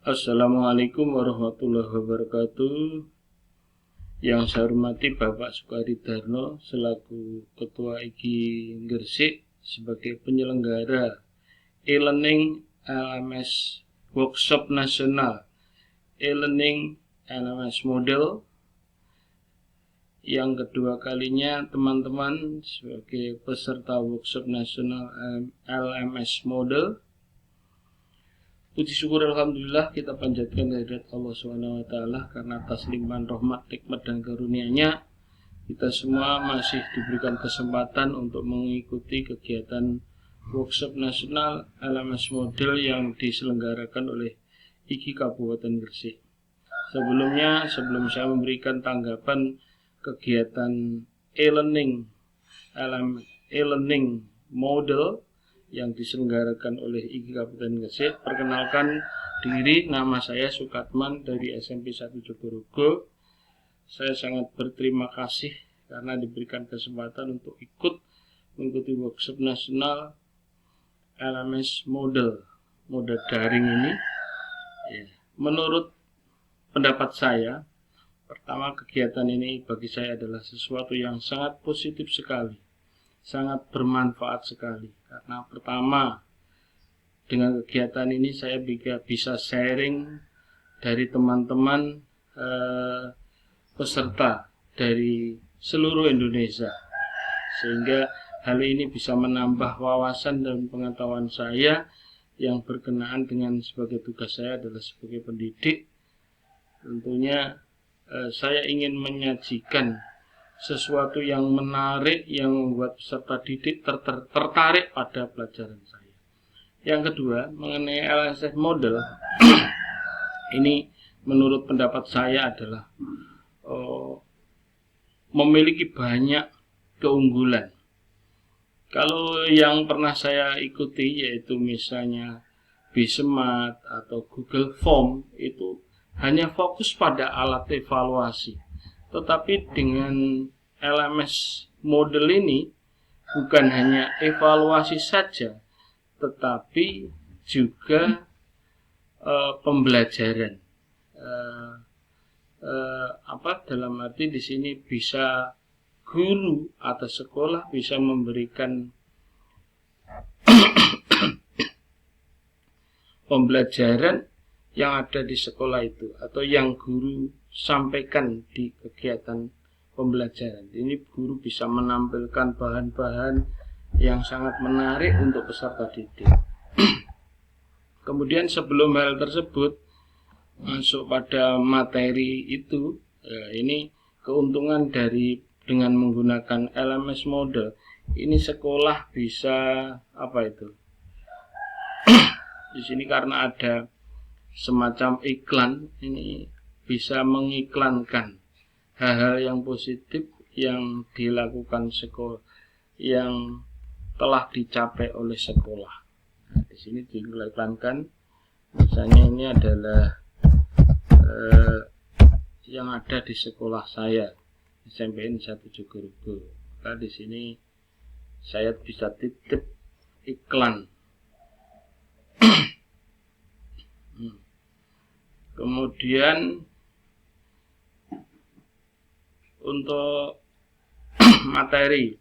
Assalamualaikum warahmatullahi wabarakatuh. Yang saya hormati Bapak Sukaridharno selaku Ketua IGI Gresik sebagai penyelenggara e-learning LMS Workshop Nasional e-learning LMS Model. Yang kedua kalinya teman-teman sebagai peserta Workshop Nasional LMS Model. Puji syukur alhamdulillah kita panjatkan kehadirat Allah SWT karena atas limpahan rahmat, nikmat dan karunia-Nya kita semua masih diberikan kesempatan untuk mengikuti kegiatan workshop nasional LMS Model yang diselenggarakan oleh IGI Kabupaten Gresik. Sebelum saya memberikan tanggapan kegiatan e-learning Model yang diselenggarakan oleh IGI Kabupaten Gresik, perkenalkan diri, nama saya Sukatman dari SMP 1 Jogorogo. Saya sangat berterima kasih karena diberikan kesempatan untuk ikut mengikuti workshop nasional LMS Model daring ini. Menurut pendapat saya, pertama, kegiatan ini bagi saya adalah sesuatu yang sangat positif sekali, sangat bermanfaat sekali. Karena pertama, dengan kegiatan ini saya bisa sharing dari teman-teman peserta dari seluruh Indonesia, sehingga hal ini bisa menambah wawasan dan pengetahuan saya yang berkenaan dengan sebagai tugas saya adalah sebagai pendidik. Tentunya saya ingin menyajikan sesuatu yang menarik yang membuat peserta didik tertarik pada pelajaran saya. Yang kedua, mengenai LMS Model ini menurut pendapat saya adalah memiliki banyak keunggulan. Kalau yang pernah saya ikuti yaitu misalnya Bsmart atau Google Form itu hanya fokus pada alat evaluasi. Tetapi dengan LMS Model ini bukan hanya evaluasi saja, tetapi juga pembelajaran. Dalam arti di sini bisa guru atau sekolah bisa memberikan pembelajaran yang ada di sekolah itu atau yang guru sampaikan di kegiatan pembelajaran. Ini guru bisa menampilkan bahan-bahan yang sangat menarik untuk peserta didik. Kemudian sebelum hal tersebut masuk pada materi itu, ini keuntungan dengan menggunakan LMS Model. Ini sekolah bisa di sini karena ada semacam iklan, ini bisa mengiklankan hal-hal yang positif yang dilakukan sekolah, yang telah dicapai oleh sekolah. Nah, di sini diiklankan, misalnya ini adalah yang ada di sekolah saya, SMP 1 Jogorogo. Maka di sini saya bisa titip iklan. Kemudian untuk materi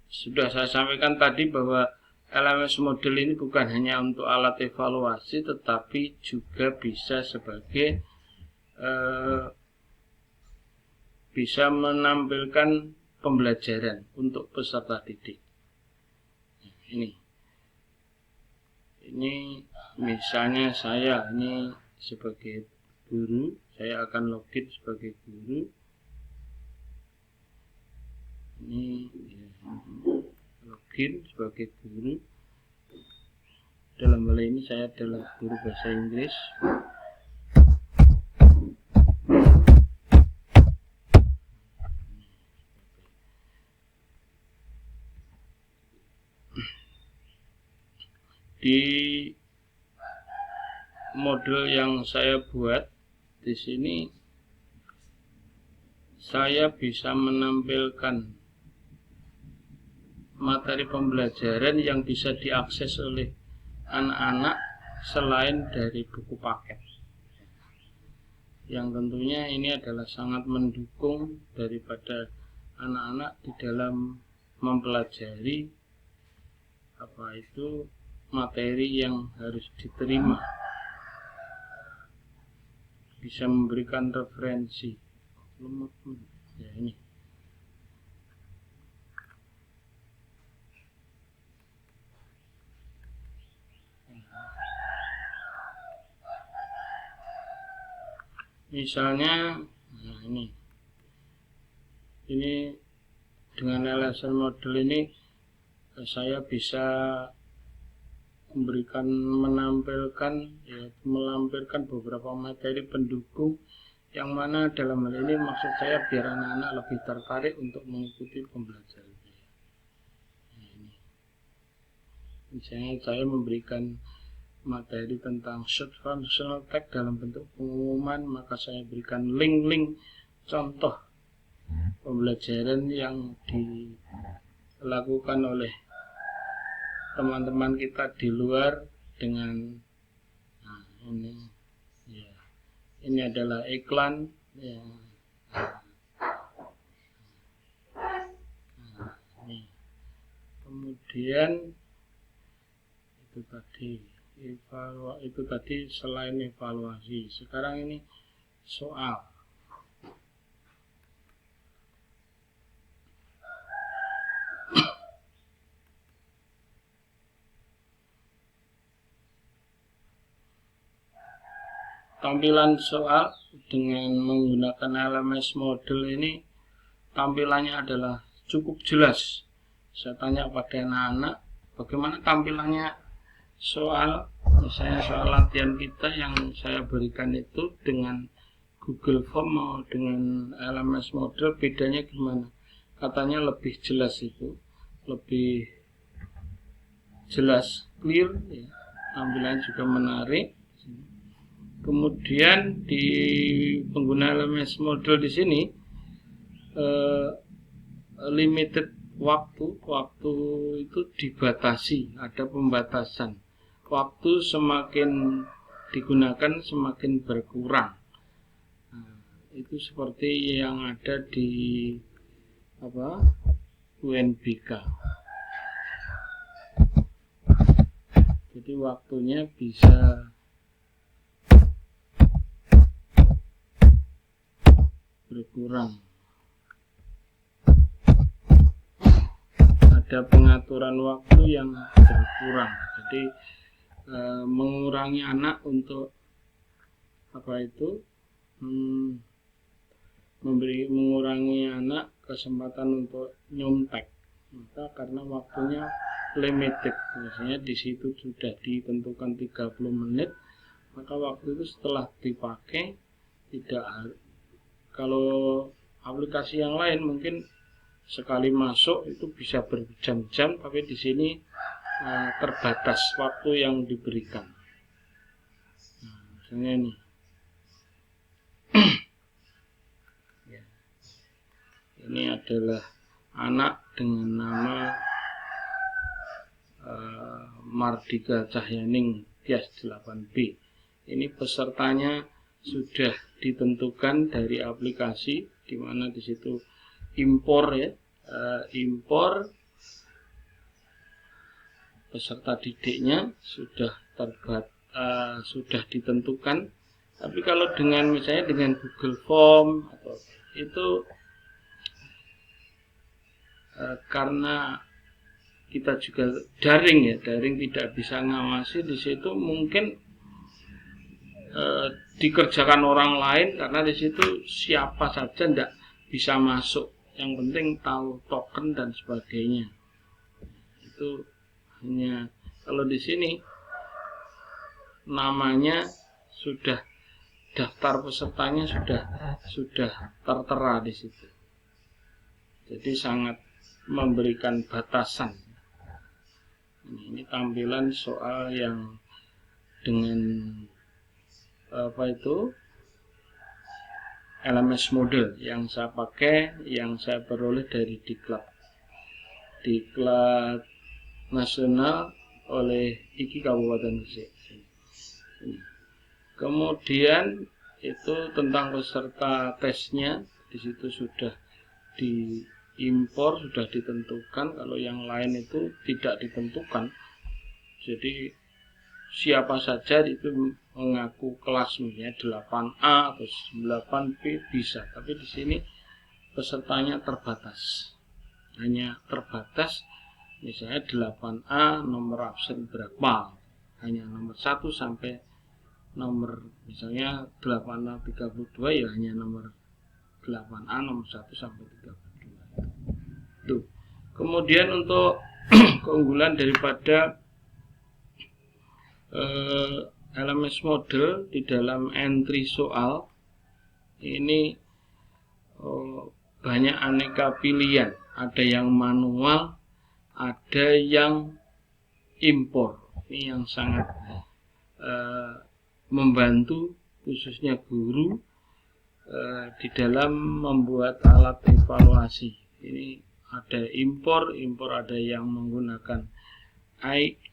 sudah saya sampaikan tadi bahwa LMS Model ini bukan hanya untuk alat evaluasi, tetapi juga bisa sebagai bisa menampilkan pembelajaran untuk peserta didik. Ini misalnya saya ini sebagai guru, saya akan login sebagai guru. Ini login sebagai guru. Dalam hal ini saya adalah guru bahasa Inggris. Di model yang saya buat di sini saya bisa menampilkan materi pembelajaran yang bisa diakses oleh anak-anak selain dari buku paket, yang tentunya ini adalah sangat mendukung daripada anak-anak di dalam mempelajari apa itu materi yang harus diterima, bisa memberikan referensi. Ya, ini misalnya, nah ini dengan LSL model ini saya bisa melampirkan beberapa materi pendukung, yang mana dalam hal ini maksud saya biar anak-anak lebih tertarik untuk mengikuti pembelajaran. Nah, ini misalnya saya memberikan materi tentang short functional text dalam bentuk pengumuman, maka saya berikan link-link contoh pembelajaran yang dilakukan oleh teman-teman kita di luar dengan ini adalah iklan ya. Kemudian itu tadi selain evaluasi, sekarang ini soal. Tampilan soal dengan menggunakan LMS model ini tampilannya adalah cukup jelas. Saya tanya pada anak-anak bagaimana tampilannya soal, misalnya soal latihan kita yang saya berikan itu dengan Google Form mau dengan LMS model, bedanya gimana? Katanya lebih jelas, itu lebih jelas, clear ya. Tampilannya juga menarik. Kemudian di pengguna LMS model di sini limited waktu itu dibatasi, ada pembatasan. Waktu semakin digunakan semakin berkurang. Nah, itu seperti yang ada di UNBK. Jadi waktunya bisa berkurang. Ada pengaturan waktu yang berkurang. Jadi mengurangi anak untuk mengurangi anak kesempatan untuk nyontek. Maka karena waktunya limited, biasanya di situ sudah ditentukan 30 menit, maka waktu itu setelah dipakai tidak. Kalau aplikasi yang lain mungkin sekali masuk itu bisa berjam-jam, tapi di sini terbatas waktu yang diberikan. Nah, misalnya ini. Ya. Ini adalah anak dengan nama Mardika Cahyaning Tias 8B. Ini pesertanya sudah ditentukan dari aplikasi, di mana di situ impor ya, impor peserta didiknya sudah sudah ditentukan. Tapi kalau dengan misalnya dengan Google Form atau itu karena kita juga daring tidak bisa ngawasi, di situ mungkin dikerjakan orang lain, karena di situ siapa saja tidak bisa masuk. Yang penting tahu token dan sebagainya. Itu hanya kalau di sini namanya sudah, daftar pesertanya sudah tertera di situ. Jadi sangat memberikan batasan. Ini tampilan soal yang dengan LMS model yang saya pakai, yang saya peroleh dari diklat nasional oleh IKI Kabupaten Gresik. Kemudian itu tentang peserta tesnya, di situ sudah diimpor, sudah ditentukan. Kalau yang lain itu tidak ditentukan. Jadi siapa saja itu mengaku kelas misalnya 8A atau 8B bisa, tapi di sini pesertanya terbatas. Hanya terbatas misalnya 8A nomor absen berapa. Hanya nomor 1 sampai nomor misalnya 8A 32 ya hanya nomor 8A nomor 1 sampai 32. Tuh. Kemudian untuk keunggulan daripada LMS model di dalam entry soal ini banyak aneka pilihan, ada yang manual, ada yang impor. Ini yang sangat membantu khususnya guru di dalam membuat alat evaluasi. Ini ada impor ada yang menggunakan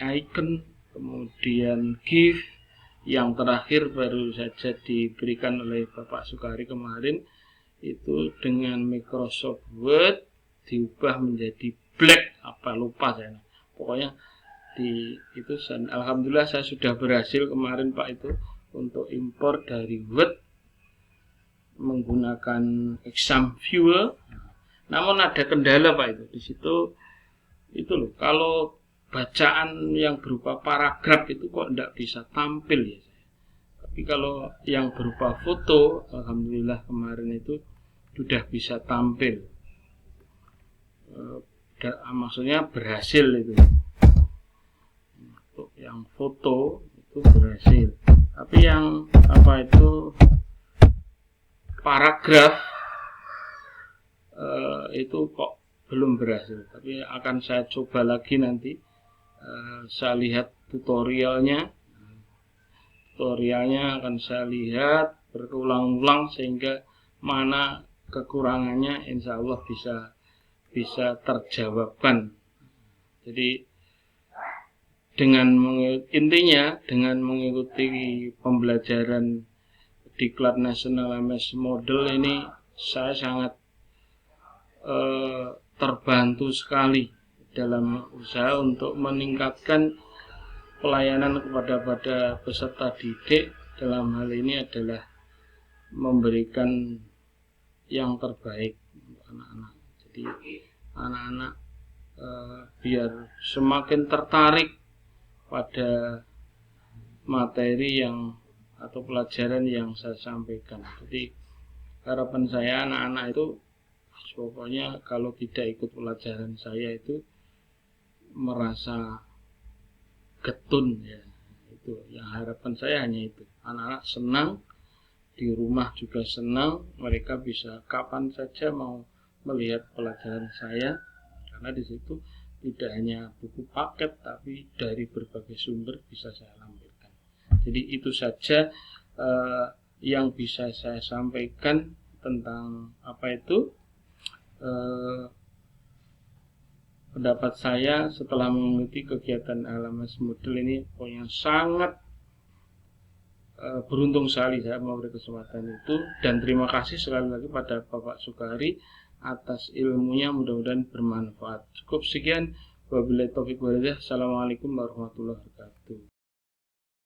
icon, kemudian GIF, yang terakhir baru saja diberikan oleh Bapak Sukari kemarin itu dengan Microsoft Word diubah menjadi black, apa lupa saya. Pokoknya itu alhamdulillah saya sudah berhasil kemarin Pak itu untuk impor dari Word menggunakan exam viewer. Namun ada kendala Pak itu. Di situ itu loh, kalau bacaan yang berupa paragraf itu kok tidak bisa tampil ya. Tapi kalau yang berupa foto, alhamdulillah kemarin itu sudah bisa tampil. Maksudnya berhasil itu. Untuk yang foto itu berhasil. Tapi yang paragraf itu kok belum berhasil. Tapi akan saya coba lagi nanti. Saya lihat tutorialnya akan saya lihat berulang-ulang sehingga mana kekurangannya insya Allah bisa terjawabkan. Jadi dengan mengikuti pembelajaran Diklat Nasional LMS Model ini saya sangat terbantu sekali dalam usaha untuk meningkatkan pelayanan kepada peserta didik. Dalam hal ini adalah memberikan yang terbaik untuk anak-anak. Jadi anak-anak biar semakin tertarik pada materi atau pelajaran yang saya sampaikan. Jadi harapan saya anak-anak itu pokoknya kalau tidak ikut pelajaran saya itu merasa getun ya. Itu yang harapan saya hanya itu. Anak-anak senang, di rumah juga senang, mereka bisa kapan saja mau melihat pelajaran saya karena di situ tidak hanya buku paket tapi dari berbagai sumber bisa saya lampirkan. Jadi itu saja yang bisa saya sampaikan tentang pendapat saya setelah mengikuti kegiatan LMS Model ini. Pokoknya sangat beruntung sekali saya memberi kesempatan itu, dan terima kasih sekali lagi pada Bapak Sukari atas ilmunya, mudah-mudahan bermanfaat. Cukup sekian, wabillahi taufiq walhidayah. Assalamualaikum warahmatullahi wabarakatuh.